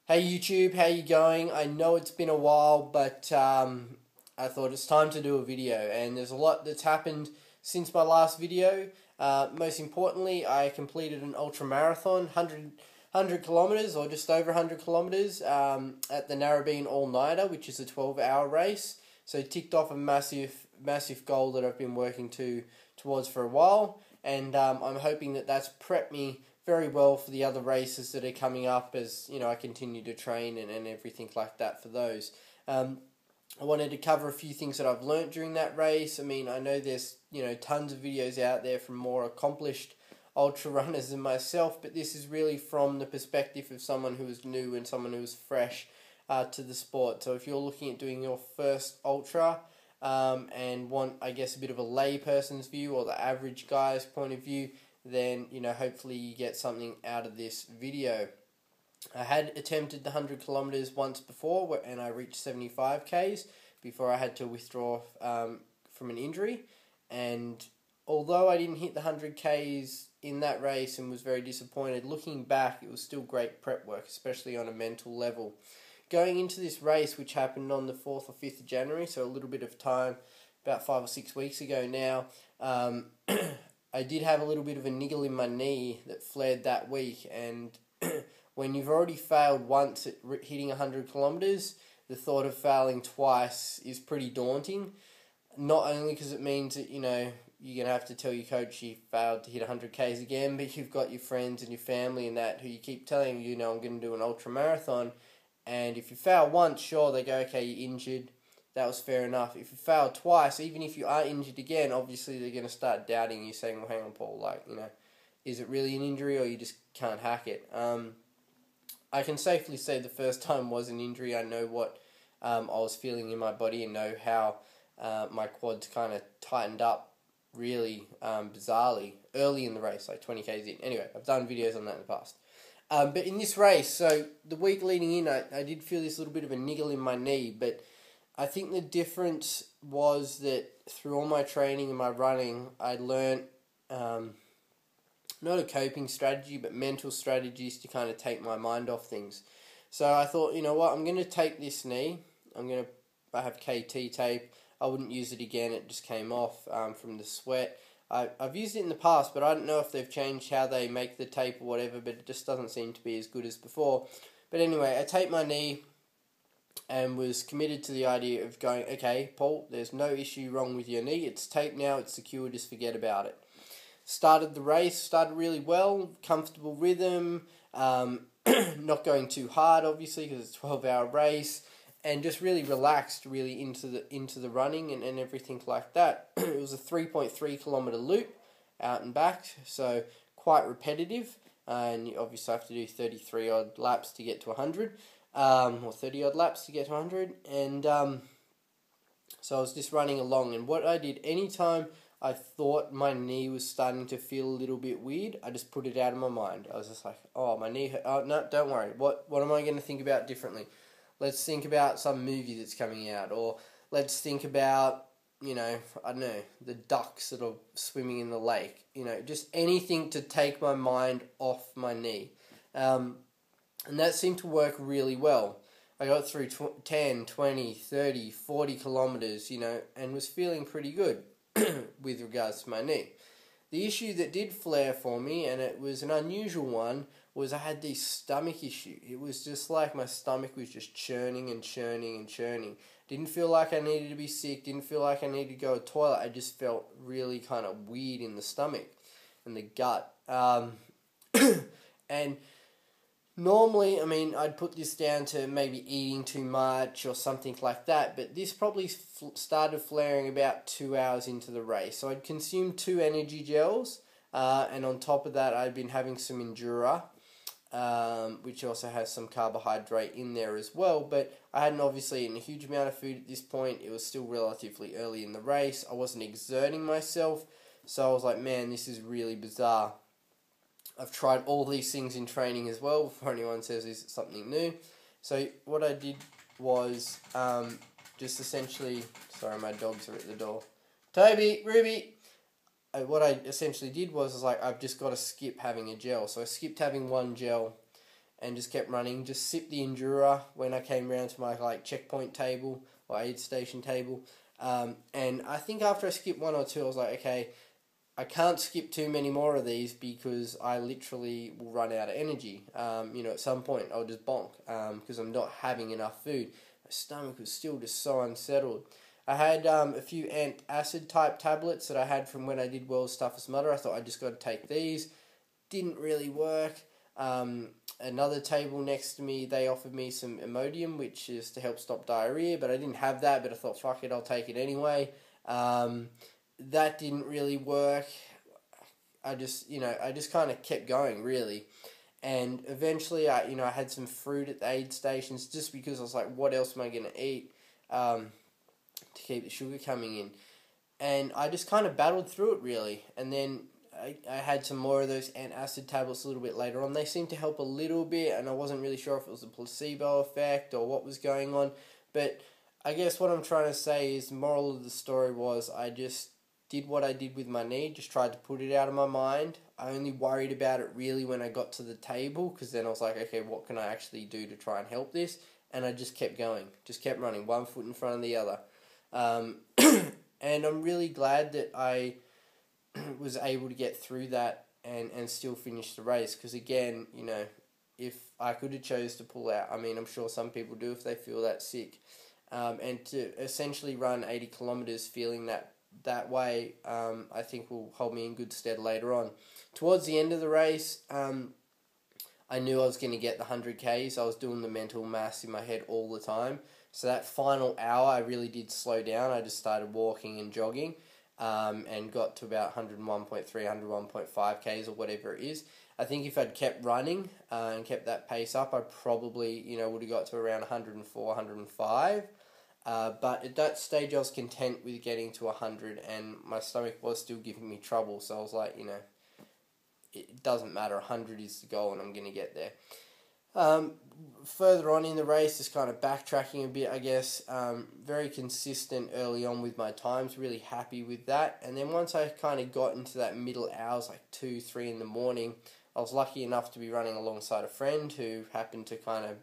Hey YouTube, how you going? I know it's been a while, but I thought it's time to do a video, and there's a lot that's happened since my last video. Most importantly, I completed an ultramarathon, 100 kilometers or just over 100 kilometers at the Narrabeen All-Nighter, which is a 12-hour race. So ticked off a massive goal that I've been working towards for a while, and I'm hoping that that's prepped me very well for the other races that are coming up as I continue to train and everything like that for those. I wanted to cover a few things that I've learnt during that race. I mean, I know there's tons of videos out there from more accomplished ultra runners than myself, but this is really from the perspective of someone who is new and someone who is fresh to the sport. So if you're looking at doing your first ultra and want, I guess, a bit of a layperson's view or the average guy's point of view, then hopefully you get something out of this video. I had attempted the 100 kilometers once before, and I reached 75 k's before I had to withdraw from an injury. And although I didn't hit the 100 k's in that race and was very disappointed, looking back, it was still great prep work, especially on a mental level. Going into this race, which happened on the 4th or 5th of January, so a little bit of time, about 5 or 6 weeks ago now, I did have a little bit of a niggle in my knee that flared that week, and when you've already failed once at hitting 100 kilometers, the thought of failing twice is pretty daunting. Not only because it means that, you're going to have to tell your coach you failed to hit 100 k's again, but you've got your friends and your family and that who you keep telling, I'm going to do an ultra marathon, and if you fail once, sure, they go, okay, you're injured. That was fair enough. If you fail twice, even if you are injured again, obviously they're going to start doubting you, saying, well, hang on, Paul, is it really an injury or you just can't hack it? I can safely say the first time was an injury. I know what I was feeling in my body and know how my quads kind of tightened up really bizarrely early in the race, like 20 k's in. Anyway, I've done videos on that in the past. But in this race, so the week leading in, I did feel this little bit of a niggle in my knee, but I think the difference was that through all my training and my running, I learnt not a coping strategy, but mental strategies to kind of take my mind off things. So I thought, you know what, I'm going to take this knee. I have KT tape. I wouldn't use it again. It just came off from the sweat. I've used it in the past, but I don't know if they've changed how they make the tape or whatever, but it just doesn't seem to be as good as before. But anyway, I taped my knee and was committed to the idea of going, okay, Paul, there's no issue wrong with your knee. It's taped now, it's secure, just forget about it. Started the race, started really well, comfortable rhythm, not going too hard, obviously, because it's a 12-hour race, and just really relaxed, really into the running and everything like that. It was a 3.3 kilometer loop out and back, so quite repetitive, and you obviously have to do 33 odd laps to get to 100. Or 30 odd laps to get to 100, and so I was just running along, and what I did, anytime I thought my knee was starting to feel a little bit weird, I just put it out of my mind. I was just like, oh, my knee hurt. Oh, no, don't worry, what am I going to think about differently? Let's think about some movie that's coming out, or let's think about, I don't know, the ducks that are swimming in the lake, just anything to take my mind off my knee. And that seemed to work really well. I got through 10, 20, 30, 40 kilometers, and was feeling pretty good with regards to my knee. The issue that did flare for me, and it was an unusual one, was I had this stomach issue. It was just like my stomach was just churning and churning and churning. Didn't feel like I needed to be sick, didn't feel like I needed to go to the toilet. I just felt really kind of weird in the stomach and the gut. And normally, I'd put this down to maybe eating too much or something like that, but this probably started flaring about 2 hours into the race. So I'd consumed 2 energy gels, and on top of that, I'd been having some Endura, which also has some carbohydrate in there as well, but I hadn't obviously eaten a huge amount of food at this point. It was still relatively early in the race. I wasn't exerting myself, so I was like, man, this is really bizarre. I've tried all these things in training as well before anyone says this is something new. So what I did was just essentially, sorry, my dogs are at the door. Toby, Ruby. What I essentially did was like, I've just got to skip having a gel. So I skipped having one gel and just kept running. Just sipped the Endura when I came around to my like checkpoint table or aid station table. And I think after I skipped one or two, I was like, okay, I can't skip too many more of these because I literally will run out of energy. At some point I'll just bonk because I'm not having enough food. My stomach was still just so unsettled. I had a few antacid type tablets that I had from when I did World's Toughest Mudder. I thought I just got to take these. Didn't really work. Another table next to me, they offered me some Imodium, which is to help stop diarrhea, but I didn't have that, but I thought, fuck it, I'll take it anyway. That didn't really work. I just kind of kept going, really. And eventually, I had some fruit at the aid stations just because I was like, what else am I going to eat to keep the sugar coming in? And I just kind of battled through it, really. And then I had some more of those antacid tablets a little bit later on. They seemed to help a little bit, and I wasn't really sure if it was a placebo effect or what was going on. But I guess what I'm trying to say is the moral of the story was I just did what I did with my knee, just tried to put it out of my mind. I only worried about it really when I got to the table, because then I was like, okay, what can I actually do to try and help this? And I just kept going, just kept running, one foot in front of the other. And I'm really glad that I was able to get through that and still finish the race, because again, if I could have chose to pull out, I mean, I'm sure some people do if they feel that sick, and to essentially run 80 kilometers feeling that way, I think will hold me in good stead later on. Towards the end of the race, I knew I was going to get the 100 Ks. I was doing the mental maths in my head all the time. So that final hour, I really did slow down. I just started walking and jogging, and got to about 101.3, 101.5 Ks or whatever it is. I think if I'd kept running and kept that pace up, I probably, would have got to around 104, 105. But at that stage, I was content with getting to 100, and my stomach was still giving me trouble. So I was like, it doesn't matter. 100 is the goal, and I'm going to get there. Further on in the race, just kind of backtracking a bit, I guess. Very consistent early on with my times. Really happy with that. And then once I kind of got into that middle hours, like 2, 3 in the morning, I was lucky enough to be running alongside a friend who happened to kind of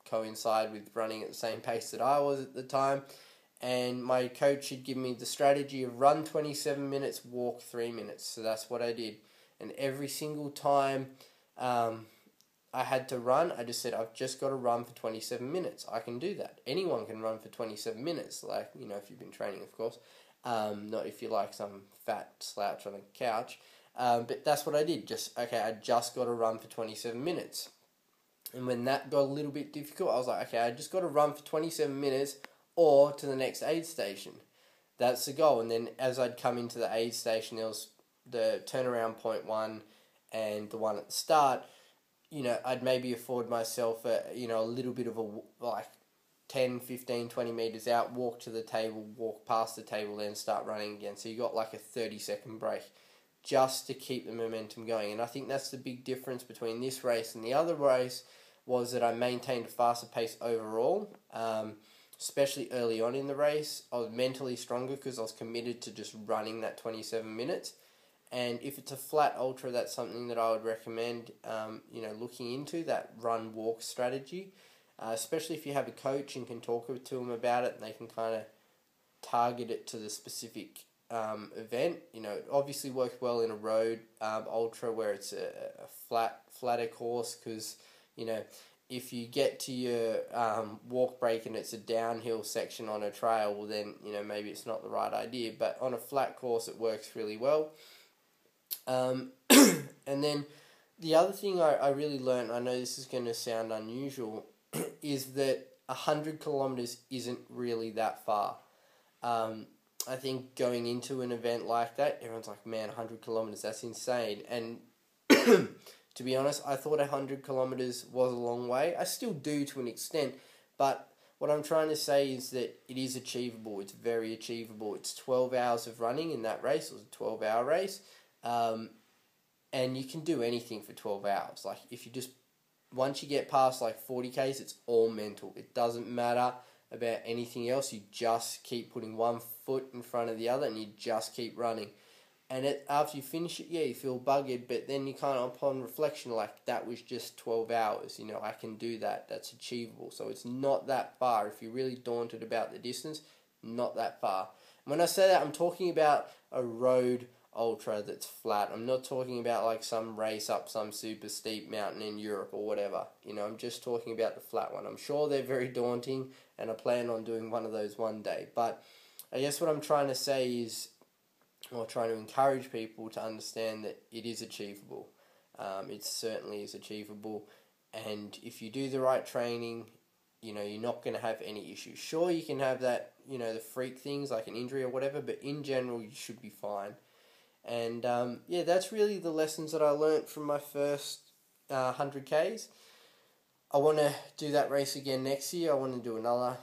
coincide with running at the same pace that I was at the time, and my coach had given me the strategy of run 27 minutes, walk 3 minutes. So that's what I did, and every single time I had to run, I just said, I've just got to run for 27 minutes. I can do that. Anyone can run for 27 minutes, like, if you've been training, of course. Not if you're like some fat slouch on a couch. But that's what I did. I just got to run for 27 minutes. And when that got a little bit difficult, I was like, okay, I just got to run for 27 minutes or to the next aid station. That's the goal. And then as I'd come into the aid station, there was the turnaround point one and the one at the start. I'd maybe afford myself a little bit of a 10, 15, 20 metres out, walk to the table, walk past the table, then start running again. So you got like a 30-second break just to keep the momentum going. And I think that's the big difference between this race and the other race, was that I maintained a faster pace overall, especially early on in the race. I was mentally stronger because I was committed to just running that 27 minutes. And if it's a flat ultra, that's something that I would recommend, looking into, that run-walk strategy, especially if you have a coach and can talk to them about it, and they can kind of target it to the specific event. It obviously works well in a road ultra where it's a flatter course, because, if you get to your walk break and it's a downhill section on a trail, well then, maybe it's not the right idea. But on a flat course, it works really well. And then the other thing I really learned, I know this is going to sound unusual, is that 100 kilometers isn't really that far. I think going into an event like that, everyone's like, man, 100 kilometers, that's insane. And to be honest, I thought 100 kilometers was a long way. I still do to an extent, but what I'm trying to say is that it is achievable. It's very achievable. It's 12 hours of running in that race. It was a 12-hour race. And you can do anything for 12 hours. Like, if you just, once you get past like 40 Ks, it's all mental. It doesn't matter about anything else. You just keep putting one foot in front of the other, and you just keep running. And after you finish it, yeah, you feel buggered, but then you kind of, upon reflection, like, that was just 12 hours. You know, I can do that. That's achievable. So it's not that far. If you're really daunted about the distance, not that far. When I say that, I'm talking about a road ultra that's flat. I'm not talking about like some race up some super steep mountain in Europe or whatever. You know, I'm just talking about the flat one. I'm sure they're very daunting, and I plan on doing one of those one day. But I guess what I'm trying to say is, or trying to encourage people to understand that it is achievable. It certainly is achievable, and if you do the right training, you know, you're not going to have any issues. Sure, you can have that, you know, the freak things like an injury or whatever, but in general, you should be fine. And yeah, that's really the lessons that I learnt from my first 100Ks. I want to do that race again next year. I want to do another.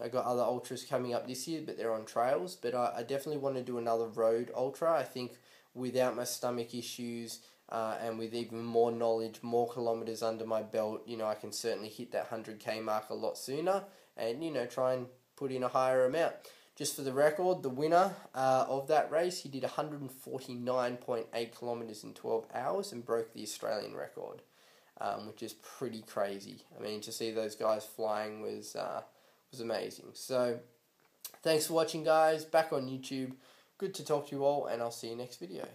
I got other ultras coming up this year, but they're on trails. But I definitely want to do another road ultra. I think without my stomach issues and with even more knowledge, more kilometers under my belt, you know, I can certainly hit that 100K mark a lot sooner, and, you know, try and put in a higher amount. Just for the record, the winner of that race, he did 149.8 kilometers in 12 hours and broke the Australian record, which is pretty crazy. I mean, to see those guys flying was amazing. So, thanks for watching, guys. Back on YouTube. Good to talk to you all, and I'll see you next video.